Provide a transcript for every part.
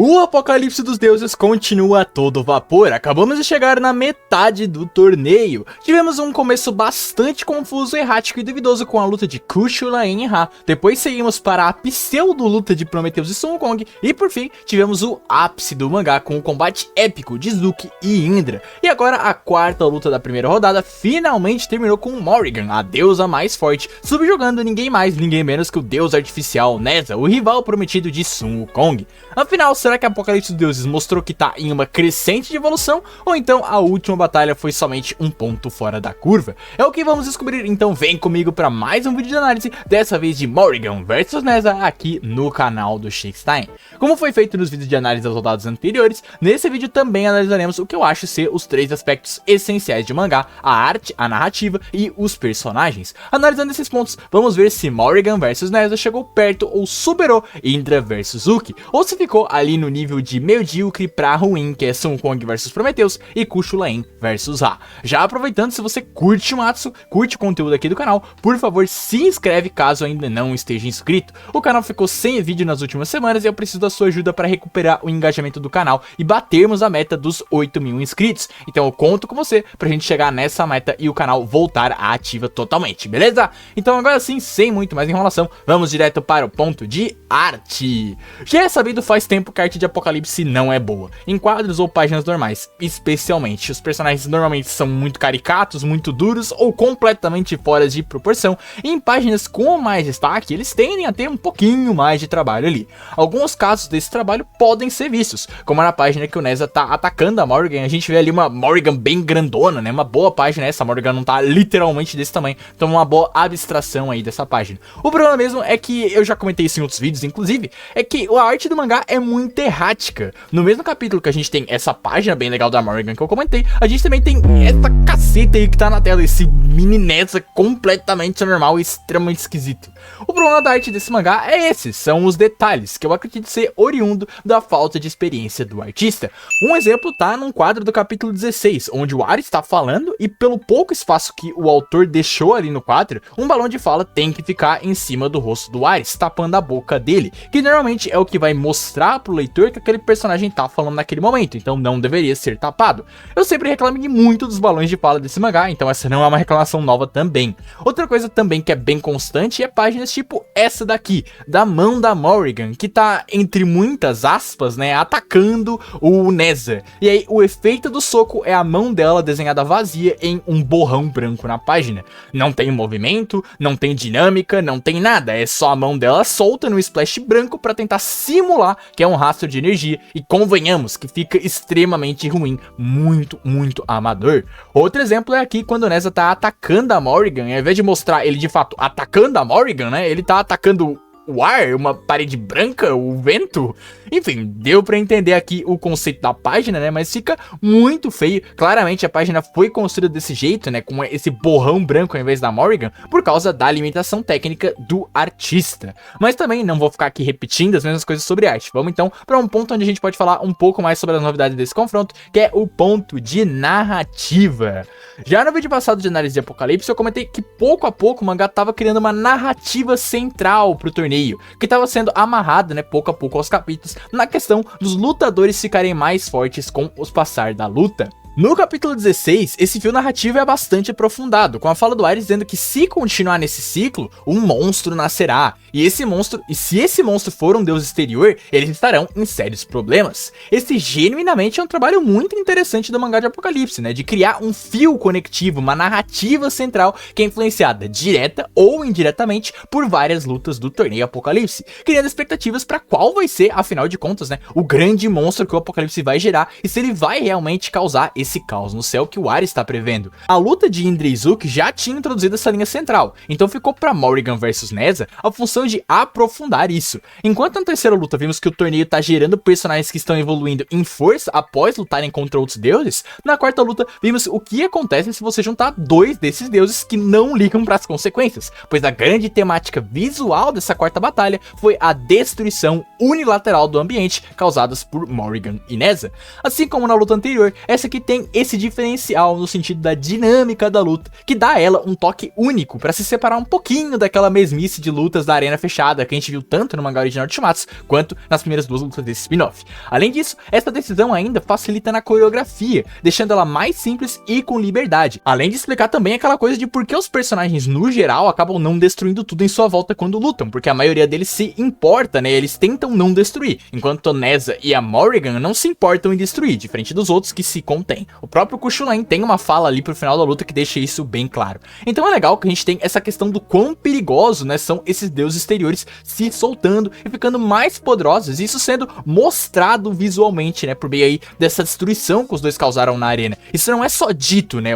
O Apocalipse dos Deuses continua a todo vapor, acabamos de chegar na metade do torneio. Tivemos um começo bastante confuso, errático e duvidoso com a luta de Kushula e Enha, depois seguimos para a pseudo-luta de Prometheus e Sun Wukong, e por fim tivemos o ápice do mangá com o combate épico de Zuki e Indra. E agora a quarta luta da primeira rodada finalmente terminou com Morrigan, a deusa mais forte, subjugando ninguém mais, ninguém menos que o deus artificial Neza, o rival prometido de Sun Wukong. Afinal, será que Apocalipse dos Deuses mostrou que tá em uma crescente de evolução, ou então a última batalha foi somente um ponto fora da curva? É o que vamos descobrir, então vem comigo para mais um vídeo de análise, dessa vez de Morrigan vs Neza, aqui no canal do Shakestein. Como foi feito nos vídeos de análise aos soldados anteriores, nesse vídeo também analisaremos o que eu acho ser os três aspectos essenciais de mangá: a arte, a narrativa e os personagens. Analisando esses pontos, vamos ver se Morrigan vs Neza chegou perto ou superou Indra vs Zuki, ou se ficou ali no nível de medíocre pra ruim, que é Sun Wukong vs Prometheus e Kushula vs Ra. Já aproveitando, se você curte Matsu, curte o conteúdo aqui do canal, por favor se inscreve caso ainda não esteja inscrito. O canal ficou sem vídeo nas últimas semanas e eu preciso da sua ajuda para recuperar o engajamento do canal e batermos a meta dos 8.000 inscritos. Então eu conto com você pra gente chegar nessa meta e o canal voltar à ativa totalmente, beleza? Então agora sim, sem muito mais enrolação, vamos direto para o ponto de arte. Já é sabido faz tempo que a arte de Apocalipse não é boa, em quadros ou páginas normais, especialmente. Os personagens normalmente são muito caricatos, muito duros ou completamente fora de proporção, e em páginas com mais destaque, eles tendem a ter um pouquinho mais de trabalho ali. Alguns casos desse trabalho podem ser vistos, como na página que o Neza tá atacando a Morrigan, a gente vê ali uma Morrigan bem grandona, né, uma boa página essa, a Morrigan não tá literalmente desse tamanho, então uma boa abstração aí dessa página. O problema mesmo é que, eu já comentei isso em outros vídeos inclusive, é que a arte do mangá é muito errática. No mesmo capítulo que a gente tem essa página bem legal da Morrigan que eu comentei, a gente também tem essa caceta aí que tá na tela, esse mini Neza completamente anormal e extremamente esquisito. O problema da arte desse mangá é esse, são os detalhes, que eu acredito ser oriundo da falta de experiência do artista. Um exemplo tá num quadro do capítulo 16, onde o Ares está falando e pelo pouco espaço que o autor deixou ali no quadro, um balão de fala tem que ficar em cima do rosto do Ares, tapando a boca dele, que normalmente é o que vai mostrar pro leitor que aquele personagem tá falando naquele momento, então não deveria ser tapado. Eu sempre reclamei muito dos balões de fala desse mangá, então essa não é uma reclamação nova também. Outra coisa também que é bem constante é páginas tipo essa daqui, da mão da Morrigan, que tá, entre muitas aspas, né, atacando o Neza. E aí o efeito do soco é a mão dela desenhada vazia em um borrão branco na página. Não tem movimento, não tem dinâmica, não tem nada, é só a mão dela solta no splash branco pra tentar simular que é um rastro de energia, e convenhamos que fica extremamente ruim, muito amador. Outro exemplo é aqui quando o Neza tá atacando a Morrigan, e ao invés de mostrar ele de fato atacando a Morrigan, né, ele tá atacando o ar, uma parede branca, o vento. Enfim, deu pra entender aqui o conceito da página, né, mas fica muito feio. Claramente a página foi construída desse jeito, né, com esse borrão branco ao invés da Morrigan, por causa da limitação técnica do artista. Mas também não vou ficar aqui repetindo as mesmas coisas sobre arte. Vamos então para um ponto onde a gente pode falar um pouco mais sobre as novidades desse confronto, que é o ponto de narrativa. Já no vídeo passado de análise de Apocalipse, eu comentei que pouco a pouco o mangá tava criando uma narrativa central pro torneio, que estava sendo amarrado, né, pouco a pouco aos capítulos, na questão dos lutadores ficarem mais fortes com o passar da luta. No capítulo 16, esse fio narrativo é bastante aprofundado, com a fala do Ares dizendo que se continuar nesse ciclo, um monstro nascerá, e se esse monstro for um deus exterior, eles estarão em sérios problemas. Esse genuinamente é um trabalho muito interessante do mangá de Apocalipse, né, de criar um fio conectivo, uma narrativa central que é influenciada direta ou indiretamente por várias lutas do torneio Apocalipse, criando expectativas para qual vai ser, afinal de contas, né, o grande monstro que o Apocalipse vai gerar e se ele vai realmente causar esse caos no céu que o Ares está prevendo. A luta de Indra e Zuki já tinha introduzido essa linha central, então ficou para Morrigan vs Neza a função de aprofundar isso. Enquanto na terceira luta vimos que o torneio está gerando personagens que estão evoluindo em força após lutarem contra outros deuses, na quarta luta vimos o que acontece se você juntar dois desses deuses que não ligam para as consequências, pois a grande temática visual dessa quarta batalha foi a destruição unilateral do ambiente causadas por Morrigan e Neza. Assim como na luta anterior, essa aqui tem esse diferencial no sentido da dinâmica da luta, que dá a ela um toque único para se separar um pouquinho daquela mesmice de lutas da arena fechada que a gente viu tanto no mangá original de Shumatsu quanto nas primeiras duas lutas desse spin-off. Além disso, essa decisão ainda facilita na coreografia, deixando ela mais simples e com liberdade, além de explicar também aquela coisa de por que os personagens no geral acabam não destruindo tudo em sua volta quando lutam, porque a maioria deles se importa, né, eles tentam não destruir, enquanto a Neza e a Morrigan não se importam em destruir, diferente dos outros que se contêm. O próprio Kushulain tem uma fala ali pro final da luta que deixa isso bem claro. Então é legal que a gente tem essa questão do quão perigoso, né, são esses deuses exteriores se soltando e ficando mais poderosos, e isso sendo mostrado visualmente, né, por meio aí dessa destruição que os dois causaram na arena. Isso não é só dito, né,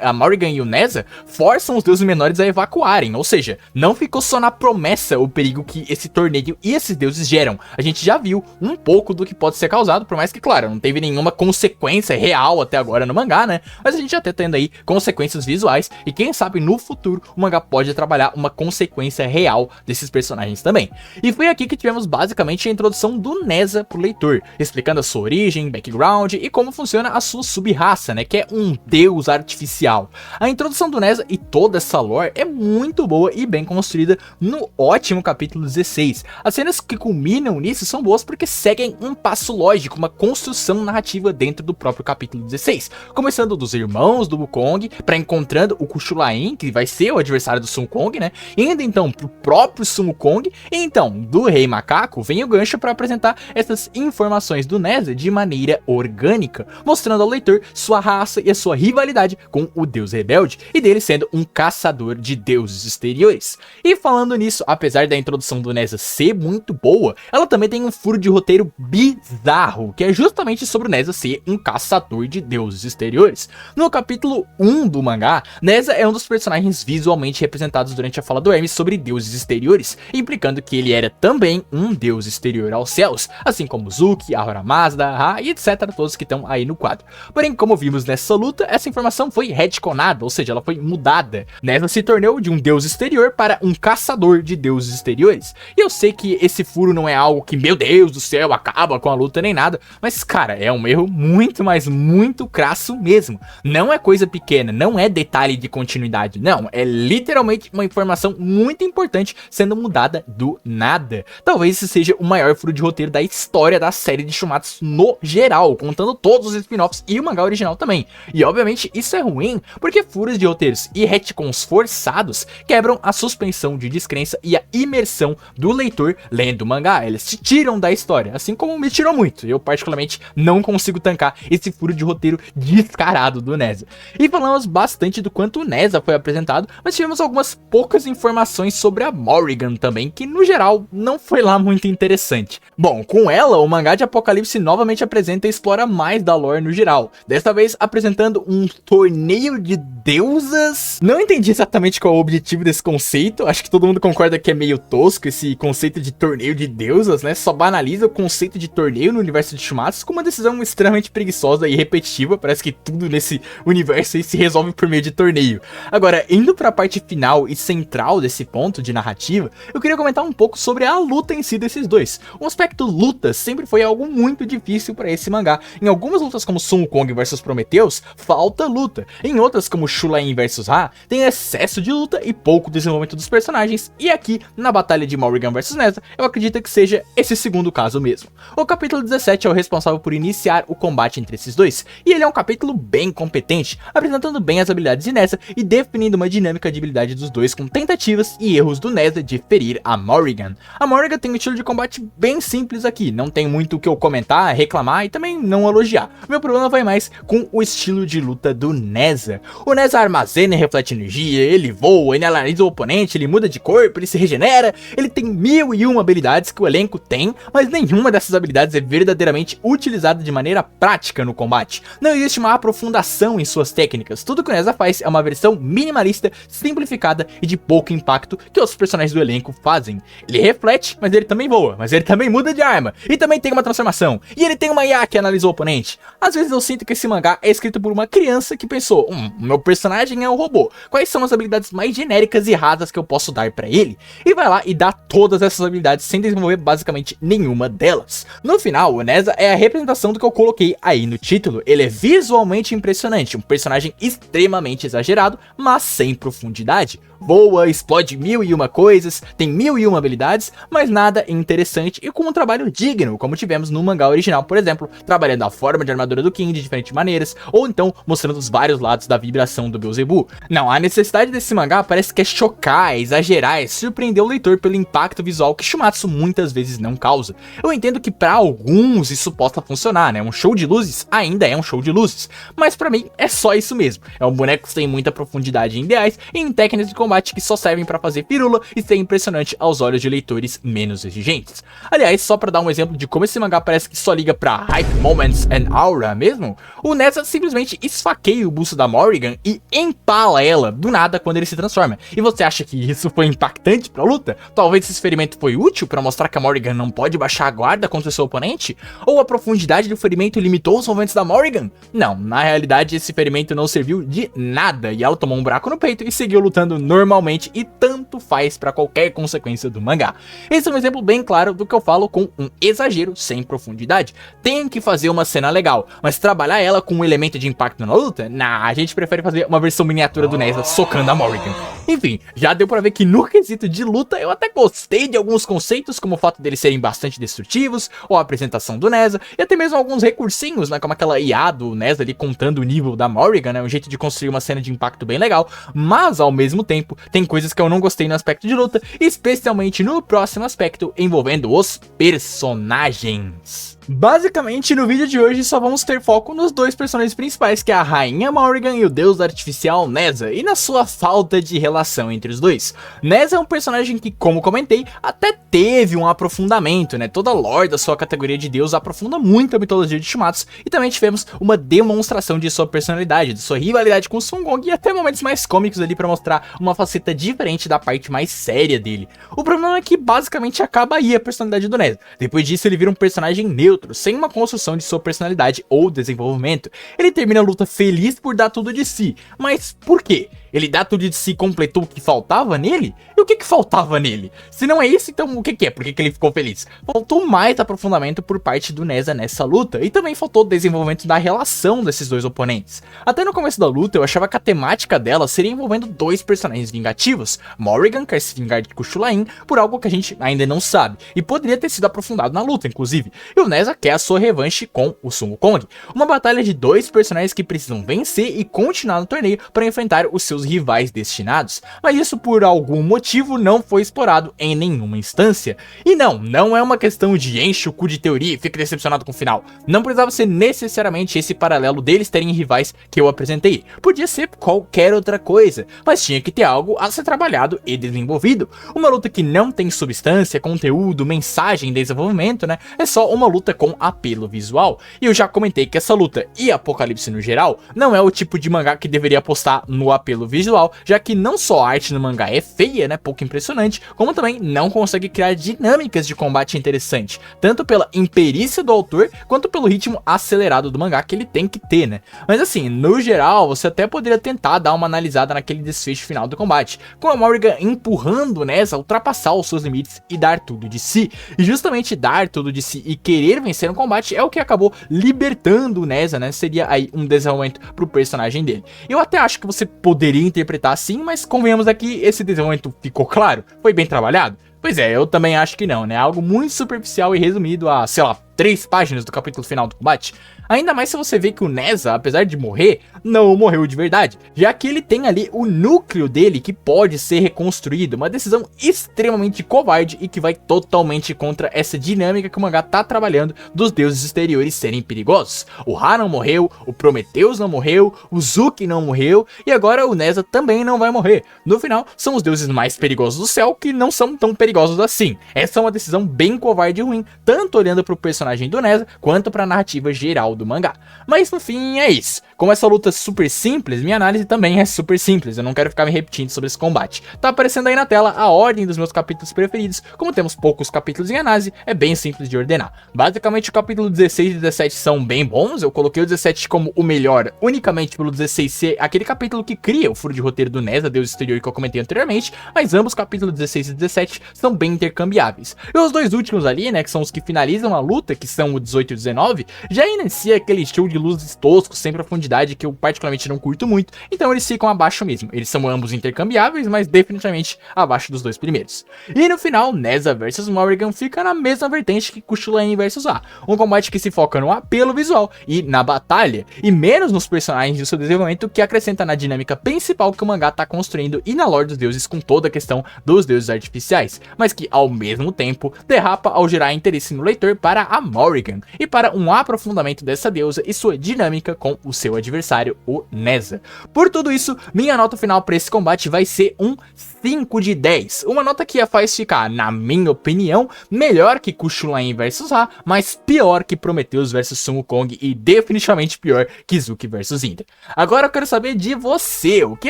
a Morrigan e o Neza forçam os deuses menores a evacuarem, ou seja, não ficou só na promessa o perigo que esse torneio e esses deuses geram. A gente já viu um pouco do que pode ser causado, por mais que, claro, não teve nenhuma consequência real até agora no mangá, né, mas a gente já tá tendo aí consequências visuais, e quem sabe no futuro o mangá pode trabalhar uma consequência real desses personagens também. E foi aqui que tivemos basicamente a introdução do Neza pro leitor, explicando a sua origem, background e como funciona a sua sub-raça, né, que é um deus artificial. A introdução do Neza e toda essa lore é muito boa e bem construída no ótimo capítulo 16. As cenas que culminam nisso são boas porque seguem um passo lógico, uma construção narrativa dentro do próprio capítulo 16, começando dos irmãos do Wukong, para encontrando o Kushulain, que vai ser o adversário do Sun Wukong, né, indo então pro próprio Sun Wukong, e então do Rei Macaco vem o gancho para apresentar essas informações do Neza de maneira orgânica, mostrando ao leitor sua raça e a sua rivalidade com o deus rebelde, e dele sendo um caçador de deuses exteriores. E falando nisso, apesar da introdução do Neza ser muito boa, ela também tem um furo de roteiro bizarro, que é justamente sobre o Neza ser um caçador de deuses exteriores. No capítulo 1 do mangá, Neza é um dos personagens visualmente representados durante a fala do Hermes sobre deuses exteriores, implicando que ele era também um deus exterior aos céus, assim como Zuki, Ahura Mazda, Ra e etc, todos que estão aí no quadro. Porém, como vimos nessa luta, essa informação foi retconada, ou seja, ela foi mudada. Neza se tornou de um deus exterior para um caçador de deuses exteriores. E eu sei que esse furo não é algo que, meu Deus do céu, acaba com a luta nem nada, mas cara, é um erro muito, mas muito crasso mesmo. Não é coisa pequena, não é detalhe de continuidade, não, é literalmente uma informação muito importante sendo mudada do nada. Talvez esse seja o maior furo de roteiro da história da série de Shumatsu no geral, contando todos os spin-offs e o mangá original também. E obviamente isso é ruim, porque furos de roteiros e retcons forçados quebram a suspensão de descrença e a imersão do leitor lendo o mangá. Eles te tiram da história, assim como me tirou muito. Eu particularmente não consigo tancar esse furo de roteiro descarado do Neza. E falamos bastante do quanto o Neza foi apresentado, mas tivemos algumas poucas informações sobre a Morrigan também, que no geral não foi lá muito interessante. Bom, com ela, o mangá de Apocalipse novamente apresenta e explora mais da lore no geral, desta vez apresentando um torneio de deusas. Não entendi exatamente qual é o objetivo desse conceito, acho que todo mundo concorda que é meio tosco esse conceito de torneio de deusas, né, só banaliza o conceito de torneio no universo de Shumatsu com uma decisão extremamente preguiçosa e repetitiva, parece que tudo nesse universo aí se resolve por meio de torneio. Agora, indo pra parte final e central desse ponto de narrativa, eu queria comentar um pouco sobre a luta em si desses dois. O aspecto luta sempre foi algo muito difícil para esse mangá. Em algumas lutas como Sun Wukong vs Prometheus, falta luta. Em outras como Shulain vs Ra, tem excesso de luta e pouco desenvolvimento dos personagens. E aqui, na batalha de Morrigan vs Neza, eu acredito que seja esse segundo caso mesmo. O capítulo 17 é o responsável por iniciar o combate entre esses dois, e ele é um capítulo bem competente, apresentando bem as habilidades de Neza e definindo uma dinâmica de habilidade dos dois com tentativas e erros do Neza de ferir a Morrigan. A Morrigan tem um estilo de combate bem simples aqui, não tem muito o que eu comentar, reclamar e também não elogiar. Meu problema vai mais com o estilo de luta do Neza. O Neza armazena e reflete energia, ele voa, ele analisa o oponente, ele muda de corpo, ele se regenera, ele tem 1001 habilidades que o elenco tem, mas nenhuma dessas habilidades é verdadeiramente utilizada de maneira prática no combate. Não existe uma aprofundação em suas técnicas, tudo que o Neza faz é uma versão minimalista, simplificada e de pouco impacto que os personagens do elenco fazem. Ele reflete, mas ele também voa, mas ele também muda de arma, e também tem uma transformação, e ele tem uma IA que analisa o oponente. Às vezes eu sinto que esse mangá é escrito por uma criança que pensou, meu personagem é um robô, quais são as habilidades mais genéricas e rasas que eu posso dar pra ele? E vai lá e dá todas essas habilidades sem desenvolver basicamente nenhuma delas. No final, o Neza é a representação do que eu coloquei aí no título, aquilo, ele é visualmente impressionante, um personagem extremamente exagerado, mas sem profundidade. Voa, explode mil e uma coisas, tem mil e uma habilidades, mas nada interessante e com um trabalho digno, como tivemos no mangá original, por exemplo, trabalhando a forma de armadura do King de diferentes maneiras, ou então mostrando os vários lados da vibração do Beelzebub. Não, a necessidade desse mangá parece que é chocar, é exagerar, é surpreender o leitor pelo impacto visual que Shumatsu muitas vezes não causa. Eu entendo que pra alguns isso possa funcionar, né? Um show de luzes ainda é um show de luzes, mas pra mim é só isso mesmo. É um boneco sem muita profundidade em ideais e em técnicas de combate que só servem pra fazer pirula e ser impressionante aos olhos de leitores menos exigentes. Aliás, só pra dar um exemplo de como esse mangá parece que só liga pra hype moments and aura mesmo, o Nessa simplesmente esfaqueia o busto da Morrigan e empala ela do nada quando ele se transforma. E você acha que isso foi impactante pra luta? Talvez esse ferimento foi útil pra mostrar que a Morrigan não pode baixar a guarda contra o seu oponente? Ou a profundidade do ferimento limitou os movimentos da Morrigan? Não, na realidade esse ferimento não serviu de nada e ela tomou um buraco no peito e seguiu lutando normalmente e tanto faz pra qualquer consequência do mangá. Esse é um exemplo bem claro do que eu falo com um exagero sem profundidade. Tem que fazer uma cena legal, mas trabalhar ela com um elemento de impacto na luta? Nah, a gente prefere fazer uma versão miniatura do Nessa socando a Morrigan. Enfim, já deu pra ver que no quesito de luta eu até gostei de alguns conceitos, como o fato deles serem bastante destrutivos, ou a apresentação do Nessa, e até mesmo alguns recursinhos, né, como aquela IA do Nessa ali contando o nível da Morrigan, né, um jeito de construir uma cena de impacto bem legal, mas ao mesmo tempo tem coisas que eu não gostei no aspecto de luta, especialmente no próximo aspecto envolvendo os personagens. Basicamente, no vídeo de hoje só vamos ter foco nos dois personagens principais, que é a Rainha Morrigan e o deus artificial Nessa, e na sua falta de relação entre os dois. Nessa é um personagem que, como comentei, até teve um aprofundamento, né? Toda a lore da sua categoria de deus aprofunda muito a mitologia de Shumatsu, e também tivemos uma demonstração de sua personalidade, de sua rivalidade com Sun Gong, e até momentos mais cômicos ali pra mostrar uma faceta diferente da parte mais séria dele. O problema é que basicamente acaba aí a personalidade do Nessa. Depois disso ele vira um personagem neutro, sem uma construção de sua personalidade ou desenvolvimento. Ele termina a luta feliz por dar tudo de si, mas por quê? Ele dá tudo de si e completou o que faltava nele? E o que faltava nele? Se não é isso, então o que é? Por que ele ficou feliz? Faltou mais aprofundamento por parte do Nessa nessa luta, e também faltou desenvolvimento da relação desses dois oponentes. Até no começo da luta eu achava que a temática dela seria envolvendo dois personagens vingativos. Morrigan quer se vingar de Kuchulain por algo que a gente ainda não sabe, e poderia ter sido aprofundado na luta inclusive, e o Nessa quer a sua revanche com o Sun Wukong. Uma batalha de dois personagens que precisam vencer e continuar no torneio para enfrentar os seus rivais destinados, mas isso por algum motivo não foi explorado em nenhuma instância. E não é uma questão de enche o cu de teoria e fique decepcionado com o final. Não precisava ser necessariamente esse paralelo deles terem rivais que eu apresentei, podia ser qualquer outra coisa, mas tinha que ter algo a ser trabalhado e desenvolvido. Uma luta que não tem substância, conteúdo, mensagem, desenvolvimento, né? É só uma luta com apelo visual. E eu já comentei que essa luta e Apocalipse no geral não é o tipo de mangá que deveria apostar no apelo visual, já que não só a arte no mangá é feia, né, pouco impressionante, como também não consegue criar dinâmicas de combate interessante, tanto pela imperícia do autor, quanto pelo ritmo acelerado do mangá que ele tem que ter, né. Mas assim, no geral, você até poderia tentar dar uma analisada naquele desfecho final do combate, com a Morrigan empurrando Nessa a ultrapassar os seus limites e dar tudo de si. E justamente dar tudo de si e querer vencer no combate é o que acabou libertando o Nessa, né, seria aí um desenvolvimento pro personagem dele. Eu até acho que você poderia interpretar assim, mas convenhamos aqui, esse desenvolvimento ficou claro? Foi bem trabalhado? Pois é, eu também acho que não, né? Algo muito superficial e resumido a, sei lá, 3 páginas do capítulo final do combate. Ainda mais se você vê que o Nessa, apesar de morrer, não morreu de verdade, já que ele tem ali o núcleo dele que pode ser reconstruído, uma decisão extremamente covarde e que vai totalmente contra essa dinâmica que o mangá tá trabalhando dos deuses exteriores serem perigosos. O Ra não morreu, o Prometheus não morreu, o Zuki não morreu e agora o Nessa também não vai morrer. No final, são os deuses mais perigosos do céu que não são tão perigosos assim. Essa é uma decisão bem covarde e ruim, tanto olhando pro personagem do Nessa quanto pra narrativa geral do mangá. Mas no fim é isso. Como essa luta é super simples, minha análise também é super simples, eu não quero ficar me repetindo sobre esse combate. Tá aparecendo aí na tela a ordem dos meus capítulos preferidos, como temos poucos capítulos em análise, é bem simples de ordenar. Basicamente o capítulo 16 e 17 são bem bons, eu coloquei o 17 como o melhor, unicamente pelo 16 ser aquele capítulo que cria o furo de roteiro do Nessa, deus exterior que eu comentei anteriormente, mas ambos capítulos 16 e 17 são bem intercambiáveis. E os dois últimos ali, né, que são os que finalizam a luta, que são o 18 e o 19, já inicia aquele show de luzes toscos, sem profundidade, que eu particularmente não curto muito, então eles ficam abaixo mesmo. Eles são ambos intercambiáveis, mas definitivamente abaixo dos dois primeiros. E no final, Nessa vs Morrigan fica na mesma vertente que Kuchulain vs A, um combate que se foca no apelo visual e na batalha, e menos nos personagens e seu desenvolvimento, que acrescenta na dinâmica principal que o mangá tá construindo e na lore dos deuses, com toda a questão dos deuses artificiais, mas que ao mesmo tempo derrapa ao gerar interesse no leitor para a Morrigan e para um aprofundamento dessa deusa e sua dinâmica com o seu adversário, o Nessa. Por tudo isso, minha nota final para esse combate vai ser um 5 de 10, uma nota que a faz ficar, na minha opinião, melhor que Kuchulain vs A, mas pior que Prometheus vs Sun Wukong e definitivamente pior que Zuki vs Indra. Agora eu quero saber de você, o que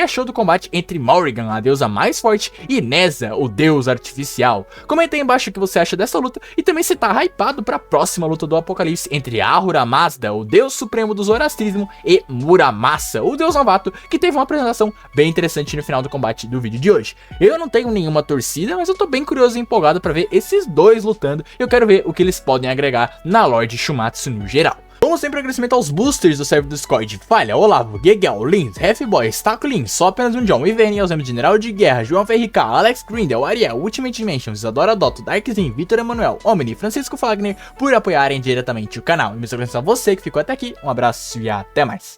achou do combate entre Morrigan, a deusa mais forte, e Nessa, o deus artificial? Comenta aí embaixo o que você acha dessa luta e também se tá hypado para a próxima luta do Apocalipse entre Ahura Mazda, o deus supremo do Zoroastrismo, e Muramasa, o deus novato, que teve uma apresentação bem interessante no final do combate do vídeo de hoje. Eu não tenho nenhuma torcida, mas eu tô bem curioso e empolgado para ver esses dois lutando, e eu quero ver o que eles podem agregar na lore de Shumatsu no geral. Como sempre, agradecimento aos boosters do server do Discord: Falha, Olavo, Gegel, Lins, Hefboy, Stacolin, Só Apenas Um John, Ivene, aos membros de General de Guerra, João FRK, Alex Grindel, Ariel, Ultimate Dimensions, Isadora Dotto, Darkzin, Vitor Emanuel, Omni, Francisco Fagner, por apoiarem diretamente o canal. E me agradeço a você que ficou até aqui, um abraço e até mais.